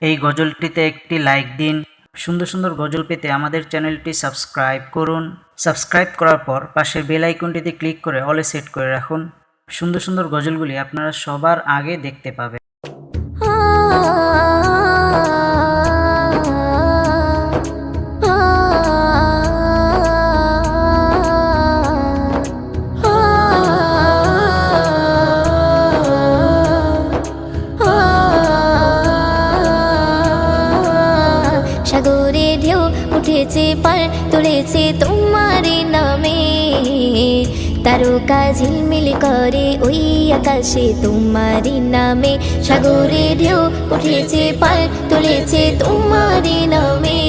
এই গজলটিতে একটি লাইক দিন। সুন্দর সুন্দর গজল পেতে আমাদের চ্যানেলটি সাবস্ক্রাইব করুন। সাবস্ক্রাইব করার পর পাশের বেল আইকনটিতে ক্লিক করে অলে সেট করে রাখুন। সুন্দর সুন্দর গজলগুলি আপনারা সবার আগে দেখতে পাবেন। সাগরে ঢেউ উঠেছে পার তুলেছে তোমার নামে, তারকা ঝিলমিল করে ওই আকাশে তোমার নামে। সাগরে ঢেউ উঠেছে পার তুলেছে তোমার নামে,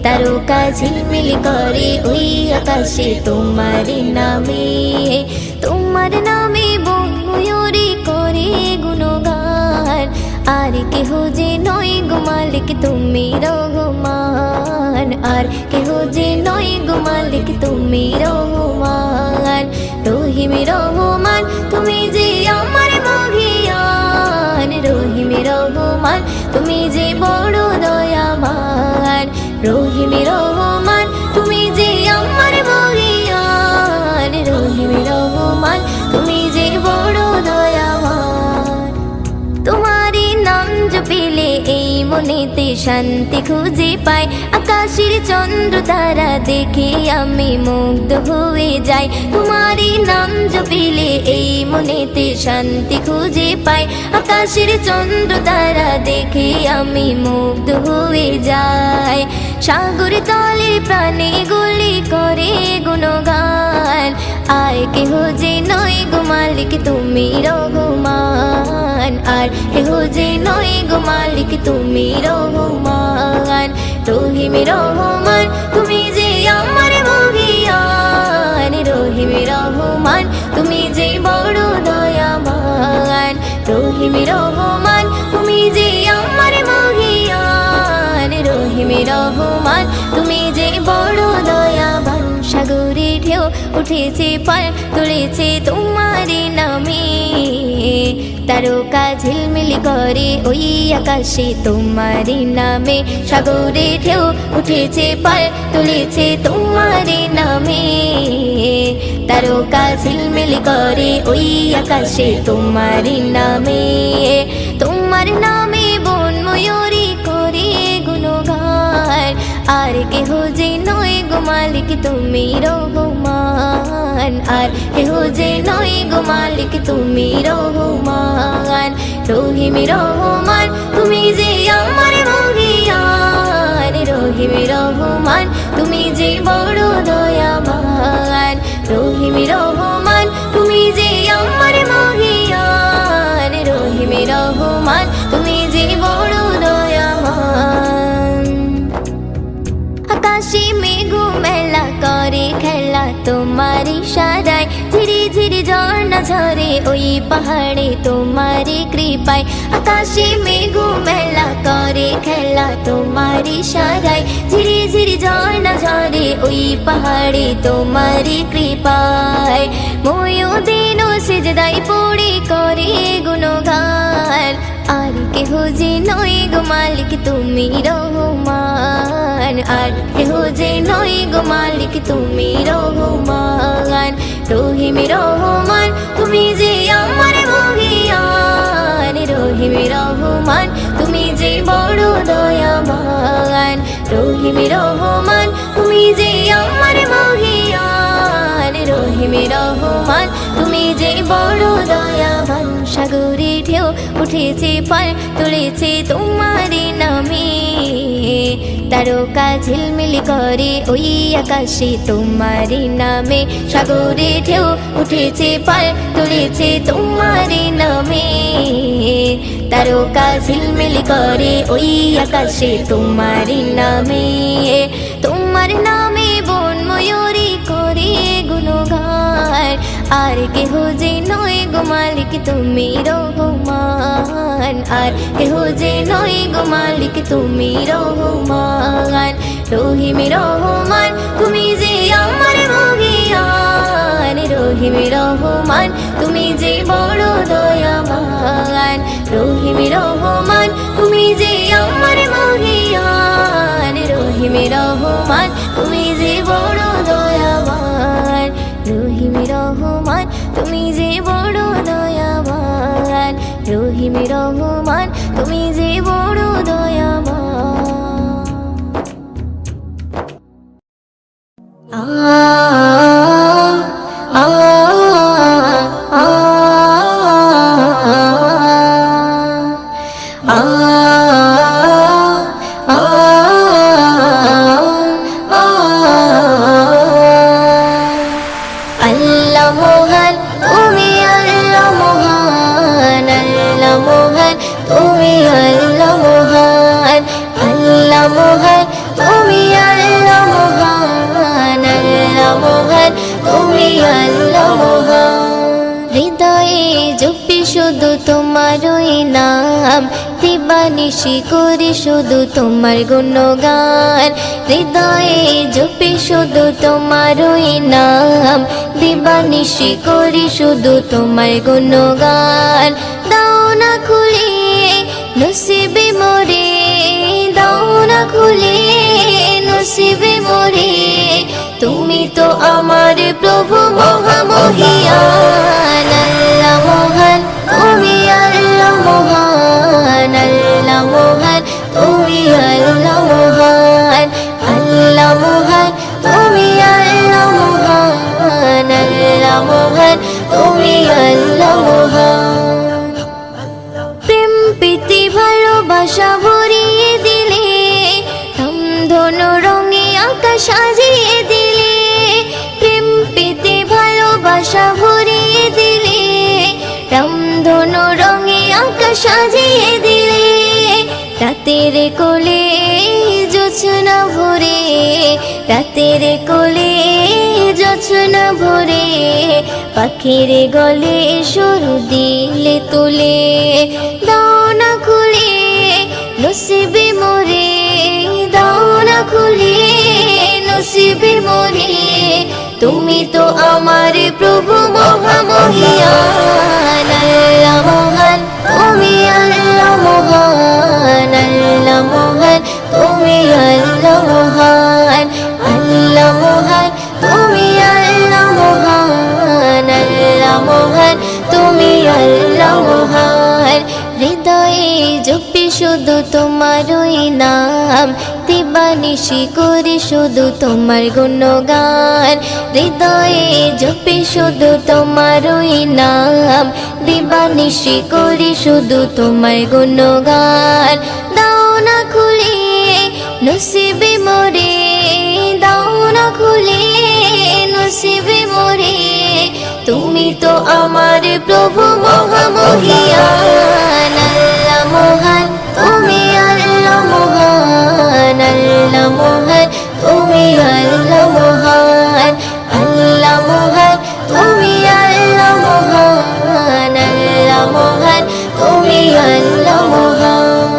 তারকা ঝিলমিল করে ওই আকাশে তোমার নামে। তোমার নামে বন ময়ূরী করে গুণগান, আর কেহ যে নয় গো মালিক তুমি রহমান, আর কেহ যে নয় গো মালিক তুমি রহমান। রহিম রহমান তুমি যে আমার মহিয়ান, রহিম রহমান তুমি যে বড় দয়াবান। রহিম রহমান তুমি যে আমার মহিয়ান, রহিম রহমান তুমি যে বড় দয়াবান। তোমারই নাম জপিলে এই মনেতে শান্তি খুঁজে পাই, আকাশের চন্দ্র তারা দেখে আমি মুগ্ধ হয়ে যাই। তোমারই নাম জপিলে এই মনেতে শান্তি খুঁজে পাই, আকাশের চন্দ্র তারা দেখে আমি মুগ্ধ হয়ে যাই। সাগর তলে প্রাণে গুলি করে গুণগান, আর কেহ যে নয় গো মালিক তুমি রহমান, আর কেহ যে নয় গো মালিক তুমি রহমান। রহিম রহমান তুমি যে আমার মহিয়ান, রহিম রহমান তুমি যে বড় দয়াবান। রহিম রহমান তুমি যে আমার মহিয়ান, রহিম রহমান তুমি যে বড় দয়াবান। সাগরে ঢেউ উঠেছে পার তুলেছে তোমার নামে, তারকা ঝিলমিল করে ওই আকাশে তোমার নামে। সাগরে ঢেউ উঠেছে পার তুলেছে তোমার নামে, তারকা ঝিলমিল করে ওই আকাশে তোমার নামে। তোমার নামে বন ময়ূরী করে গুণগান, আর কেহ যে নয় গো মালিক তুমি রহমান, আর কেহ যে নয় গো মালিক তুমি রহমান। রহিম রহমান তুমি যে আমার মহিয়ান, রহিম রহমান তুমি যে বড় দয়াবান। রহিম রহমান তুমি যে আমার মহিয়ান, রহিম রহমান তুমি যে বড় দয়াবান। আকাশে মেঘ মেলা করে খেলা তোমার ইশারায়, ঝিরি ঝিরি ঝর্ণা ঝরে ওই পাহাড়ে তোমার কৃপায়। আকাশে মেঘ মেলা করে খেলা তোমার ইশারায়, ঝিরি ঝিরি ঝর্ণা ঝরে ওই পাহাড়ে তোমার কৃপায়। ময়ূদিন সিজদায় পড়ে করে গুণগান, আর কেহ যে নয় গো মালিক তুমি রহমান, আর কেহ যে নয় গো মালিক তুমি রহমান। রহিম রহমান তুমি যে আমার মহিয়ান, রহিম রহমান তুমি যে বড় দয়াবান। রহিম রহমান তুমি যে আমার মহিয়ান, রহিম রহমান তুমি যে বড় দয়াবান। সাগরে ঢেউ উঠেছে পার তুলেছে তোমার নামে, তারকা ঝিলমিল করে ওই আকাশে তোমার নামে। সাগরে ঢেউ উঠেছে পার তুলেছে তোমার নামে, তারকা ঝিলমিল করে ওই আকাশে তোমার নামে। তোমার নামে বন ময়ূরী করে গুণগান, আর কেহ যে নয় গো মালিক তুমি রহমান, আর কেহ যে নয় গো মালিক তুমি রহমান। রহিম রহমান তুমি যে আমার মহিয়ান, রহিম রহমান তুমি যে বড় দয়াবান। রহিম রহমান তুমি যে আমার মহিয়ান রহিম রহমান তুমি যে বড় দয়াবান রহিম রহমান তুমি যে বড় দয়াবান রহিম রহমান তুমি যে বড় দয়াবান আ আ আ আ আল্লাহ মহান তুমি আল্লাহ মহান আল্লাহ মহান তুমি আল্লাহ মহান আল্লাহ মহান তুমি আল্লাহ মহান আল্লাহ মহান তুমি আল্লাহ মহান হৃদয়ে জপি শুধু তোমারই নাম দিবানিশি করি শুধু তোমার গুণগান হৃদয়ে জপি শুধু তোমারই নাম দিবানিশি করি শুধু তোমার গুণগান দাও না খুলে নসিবে মোরে দাও না খুলে নসিবে মোরে তুমি তো আমার প্রভু মহামহিয়ান আল্লাহ মহান তুমি আল্লাহ মহান আল্লাহ মহান তুমি আল্লাহ মহান আল্লাহ মহান তুমি আল্লাহ মহান আল্লাহ মহান তুমি আল্লাহ মহান প্রেম প্রীতি ভালোবাসা ভরিয়ে দিলে ধনু রঙে আকাশ সাজিয়ে দিলে প্রেম প্রীতি ভালোবাসা ভরিয়ে দিলে রামধনু রঙে আকাশ সাজিয়ে দিলে রাতের কোলে জোছনা ভরে রাতের কোলে জোছনা ভরে পাখির গলে সরু দিলে তুলে দাও না খুলে নসিবে মোরে দাও না খুলে নসিবে মোরে তুমি তো আমার প্রভু মহামহিয়ান আল্লাহ মহান তুমি আল্লাহ মহান আল্লাহ মহান তুমি আল্লাহ মহান আল্লাহ মহান তুমি আল্লাহ মহান আল্লাহ মহান তুমি আল্লাহ মহান হৃদয়ে জপি শুধু তোমারই নাম দিবানিশি করি শুধু তোমার গুণগান হৃদয়ে জপি শুধু তোমারই নাম দিবানিশি করি শুধু তোমার গুণগান দাও না খুলে নসিবে মোরে দাও না খুলে নসিবে মোরে তুমি তো আমার প্রভু মহামহিয়ান আল্লাহ মহান তুমি আল্লাহ মহান আল্লাহ মহান তুমি আল্লাহ মহান আল্লাহ মহান তুমি আল্লাহ মহান আল্লাহ মহান তুমি আল্লাহ মহান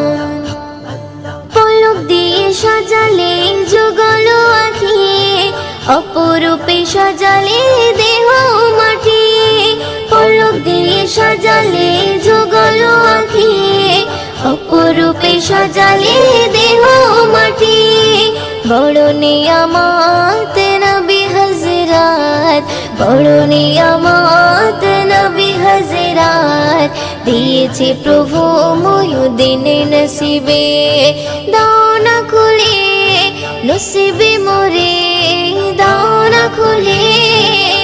পলক দিয়ে সাজালে যুগল আঁখি অপরূপে সাজালে দেহ মাটি পলক দিয়ে সাজালে যুগল আঁখি অপরূপে সাজালে দেহ মাটি বড় নিয়ামত নবী হযরত বড় নিয়ামত নবী হযরত দিয়েছে প্রভু মুয়ুদ্দিন নসিবে দাও না খুলে নসিবে মোরে দাও না খুলে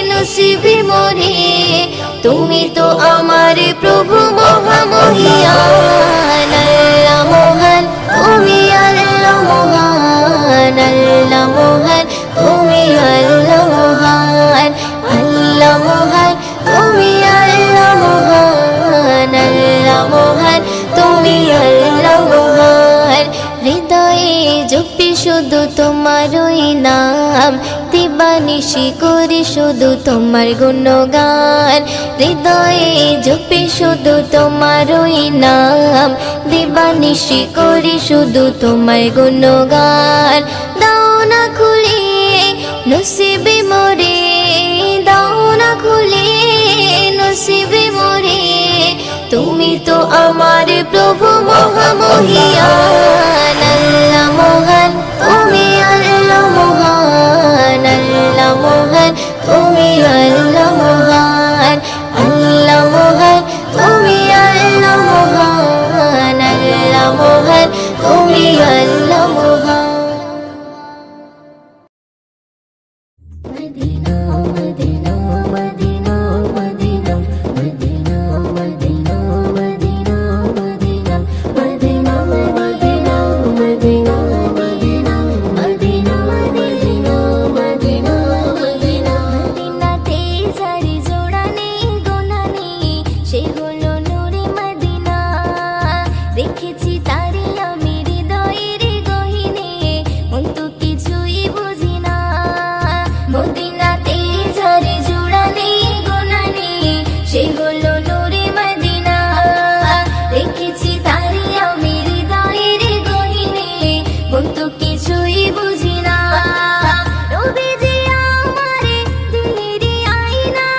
নসিবে মোরে তুমি তো আমার প্রভু মহামহিয়ান আল্লাহ মহান তুমি আল্লাহ মহান আল্লাহ মহান তুমি আল্লাহ মহান আল্লাহ মহান তুমি আল্লাহ মহান আল্লাহ মহান তুমি আল্লাহ মহান হৃদয়ে জপি শুধু তোমারই নাম দিবানিশি করি শুধু তোমার গুণগান হৃদয়ে জপি শুধু তোমারই নাম দিবানিশি করি শুধু তোমার গুণগান দাও না খুলে নসিবে মোরে দাও না খুলে নসিবে মোরে তুমি তো আমার প্রভু মহামহিয়ান আল্লাহ মহান তুমি আল্লাহ মহান আল্লাহ মহান তুমি আল্লাহ মহান আল্লাহ মহান তুমি আল্লাহ মহান আল্লাহ মহান তুমি আল্লাহ মহান Medina Medina Medina Medina Medina Medina Medina Medina Medina Medina Medina Medina Medina Medina Medina Medina মদিনাতে সারি জোড়ানে গোনানে সে হলো নূরে মদিনা দেখেছি তারে আমি হৃদয়ের গহীনে মন তো কিছুই বুঝি না মদিনাতে ঝরে জোড়ানে গোনানে সে হলো নূরে মদিনা দেখেছি তারে আমি হৃদয়ের গহীনে মন তো কিছুই বুঝি না নবীজি আমারে দিলেরই আয়না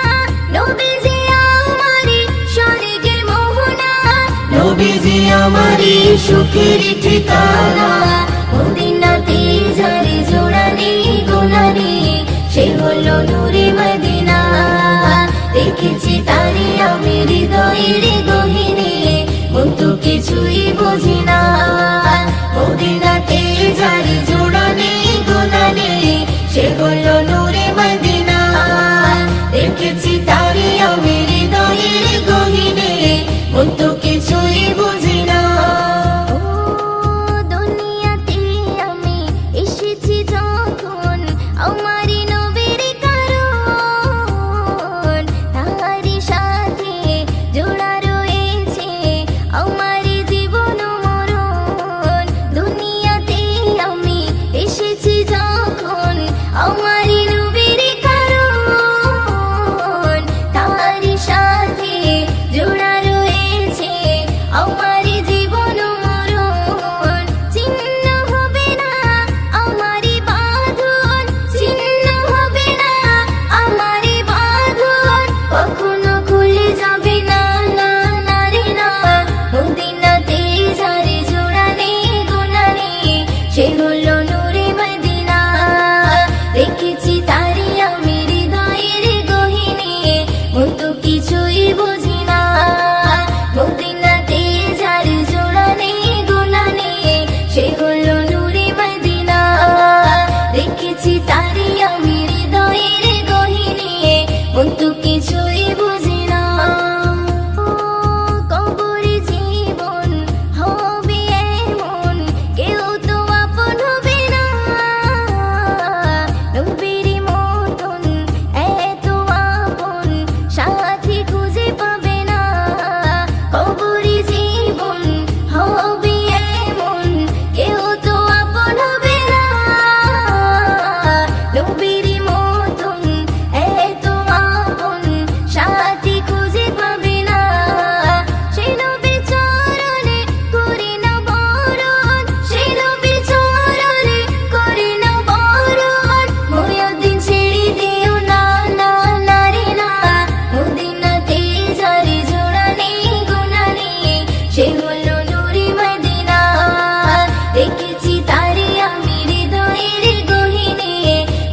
নবীজি আমারে স্বর্গের মোহনা নবীজি আমারে সুখের ঠিকানা মদিনাতে ঝরে জোড়ানে গোনানে সে হলো নূরে মদিনা দেখেছি তারে আমি হৃদয়ের গহীনে মন তো কিছুই বুঝি না মদিনাতে ঝরে জোড়ানে গোনানে সে হলো নূরে মদিনা দেখেছি তারে আমি হৃদয়ের গহীনে মন তো কিছুই বুঝি না ও দুনিয়াতে আমি এসেছি যখন আমারই নবীর কারণ তারই সাথে জোড়া রয়েছে আমার জীবন মরণ দুনিয়াতে আমি এসেছি যখন আমারই নবীর কারণ তারই সাথে জোড়া রয়েছে আমার জীবন মরণ চিহ্ন হবে না আমারই বাঁধন চিহ্ন হবে না আমারই বাঁধন কখনো খুলে যাবে না না না রে না মদিনাতে ঝরে জোড়ানে গোনানে সে হলো নূরে মদিনা দেখেছি তারে আমি হৃদয়ের গহীনে মন তো কিছুই বুঝি না মদিনাতে ঝরে জোড়ানে গোনানে সে হলো নূরে মদিনা দেখেছি তারে আমি হৃদয়ের গহীনে মন তো কিছুই বুঝি না কবরে জীবন হবে এমন কেউ তো আপন হবে না নবীর মতন এত আপন সাথী খুঁজে পাবে না কবরে জীবন হবে এমন কেউ তো আপন হবে না নবীর মতন এত আপন সাথী খুঁজে পাবে না সে নবীর চরণে করে না বরণ সে নবীর চরণে করে না বরণ মুয়াজ্জিন ছেড়ে দিও না না না রে না মদিনাতে ঝরে জোড়ানে গোনানে সে হলো নূরে মদিনা দেখেছি তারে আমি হৃদয়ের গহীনে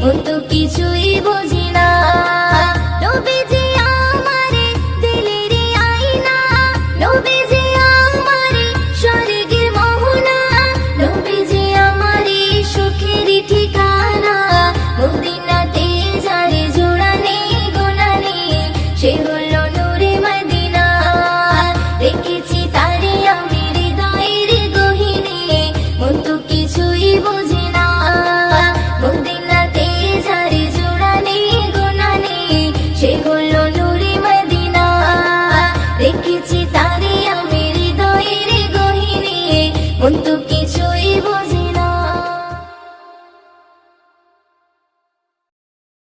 মন তো কিছুই বুঝি না নবীজি আমারে দিলেরই আয়না নবীজি আমারে স্বর্গের মোহনা নবীজি আমারে সুখের ঠিকানা মদিনাতে ঝরে জোড়ানে গোনানে সে হলো